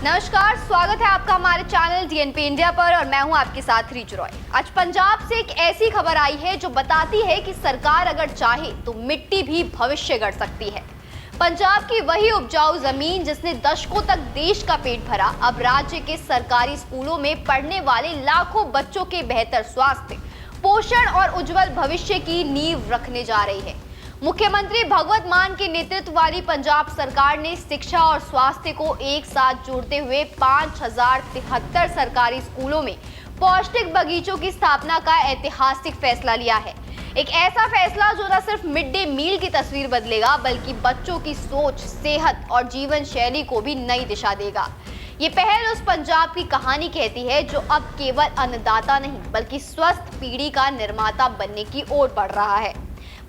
नमस्कार, स्वागत है आपका हमारे चैनल डीएनपी इंडिया पर और मैं हूं आपके साथ रीजू रॉय। आज पंजाब से एक ऐसी खबर आई है जो बताती है कि सरकार अगर चाहे तो मिट्टी भी भविष्य गढ़ सकती है। पंजाब की वही उपजाऊ जमीन जिसने दशकों तक देश का पेट भरा, अब राज्य के सरकारी स्कूलों में पढ़ने वाले लाखों बच्चों के बेहतर स्वास्थ्य, पोषण और उज्जवल भविष्य की नींव रखने जा रही है। मुख्यमंत्री भगवंत मान के नेतृत्व वाली पंजाब सरकार ने शिक्षा और स्वास्थ्य को एक साथ जोड़ते हुए 5073 सरकारी स्कूलों में पौष्टिक बगीचों की स्थापना का ऐतिहासिक फैसला लिया है। एक ऐसा फैसला जो न सिर्फ मिड डे मील की तस्वीर बदलेगा बल्कि बच्चों की सोच, सेहत और जीवन शैली को भी नई दिशा देगा। ये पहल उस पंजाब की कहानी कहती है जो अब केवल अन्नदाता नहीं बल्कि स्वस्थ पीढ़ी का निर्माता बनने की ओर बढ़ रहा है।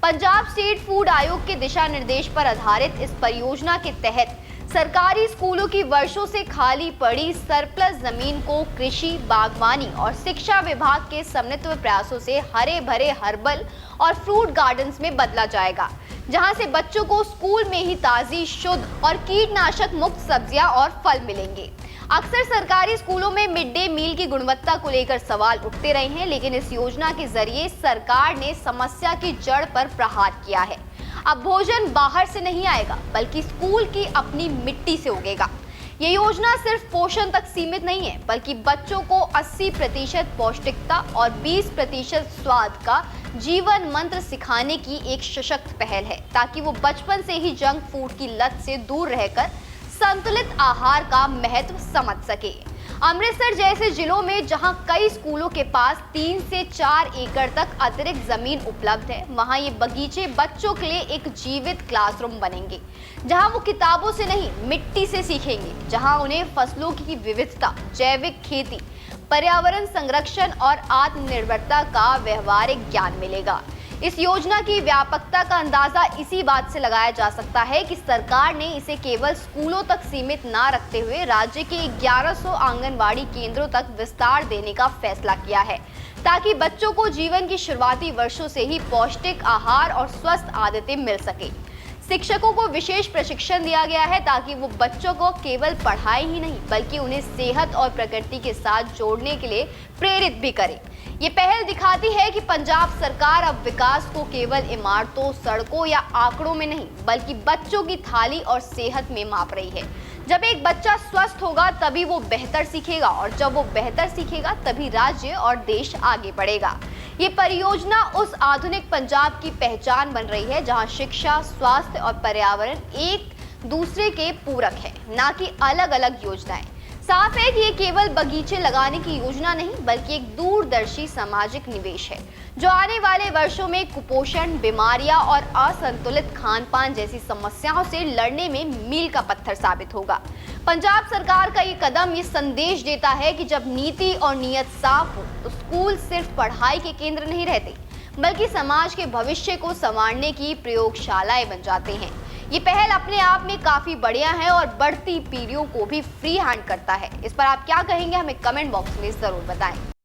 पंजाब स्टेट फूड आयोग के दिशा निर्देश पर आधारित इस परियोजना के तहत सरकारी स्कूलों की वर्षों से खाली पड़ी सरप्लस जमीन को कृषि, बागवानी और शिक्षा विभाग के समन्वित प्रयासों से हरे भरे हर्बल और फ्रूट गार्डन्स में बदला जाएगा, जहां से बच्चों को स्कूल में ही ताजी, शुद्ध और कीटनाशक मुक्त सब्जियां और फल मिलेंगे। अक्सर सरकारी स्कूलों में मिड डे मील की गुणवत्ता को लेकर सवाल उठते रहे हैं, लेकिन इस योजना के जरिए सरकार ने समस्या की जड़ पर प्रहार किया है। अब भोजन बाहर से नहीं आएगा बल्कि स्कूल की अपनी मिट्टी से उगेगा। ये योजना सिर्फ पोषण तक सीमित नहीं है बल्कि बच्चों को 80% पौष्टिकता और 20% स्वाद का जीवन मंत्र सिखाने की एक सशक्त पहल है, ताकि वो बचपन से ही जंक फूड की लत से दूर रहकर संतुलित आहार का महत्व समझ सके। अमृतसर जैसे जिलों में जहां कई स्कूलों के पास 3 से 4 एकड़ तक अतिरिक्त जमीन उपलब्ध है, वहां ये बगीचे बच्चों के लिए एक जीवित क्लासरूम बनेंगे, जहां वो किताबों से नहीं मिट्टी से सीखेंगे, जहां उन्हें फसलों की विविधता, जैविक खेती, पर्यावरण संरक्षण और आत्मनिर्भरता का व्यवहारिक ज्ञान मिलेगा। इस योजना की व्यापकता का अंदाजा इसी बात से लगाया जा सकता है कि सरकार ने इसे केवल स्कूलों तक सीमित ना रखते हुए राज्य के 1100 आंगनवाड़ी केंद्रों तक विस्तार देने का फैसला किया है, ताकि बच्चों को जीवन की शुरुआती वर्षों से ही पौष्टिक आहार और स्वस्थ आदतें मिल सके। शिक्षकों को विशेष प्रशिक्षण दिया गया है ताकि वो बच्चों को केवल पढ़ाई ही नहीं बल्कि उन्हें सेहत और प्रकृति के साथ जोड़ने के लिए प्रेरित भी करे। ये पहल दिखाती है कि पंजाब सरकार अब विकास को केवल इमारतों, सड़कों या आंकड़ों में नहीं बल्कि बच्चों की थाली और सेहत में माप रही है। जब एक बच्चा स्वस्थ होगा तभी वो बेहतर सीखेगा और जब वो बेहतर सीखेगा तभी राज्य और देश आगे बढ़ेगा। ये परियोजना उस आधुनिक पंजाब की पहचान बन रही है जहां शिक्षा, स्वास्थ्य और पर्यावरण एक दूसरे के पूरक है, ना कि अलग अलग योजनाएं। साफ है कि ये केवल बगीचे लगाने की योजना नहीं बल्कि एक दूरदर्शी सामाजिक निवेश है जो आने वाले वर्षों में कुपोषण, बीमारियां और असंतुलित खान-पान जैसी समस्याओं से लड़ने में मील का पत्थर साबित होगा। पंजाब सरकार का ये कदम ये संदेश देता है कि जब नीति और नीयत साफ हो तो स्कूल सिर्फ पढ़ाई के केंद्र नहीं रहते बल्कि समाज के भविष्य को संवारने की प्रयोगशालाएं बन जाते हैं। ये पहल अपने आप में काफी बढ़िया है और बढ़ती पीढ़ियों को भी फ्री हैंड करता है। इस पर आप क्या कहेंगे, हमें कमेंट बॉक्स में जरूर बताएं।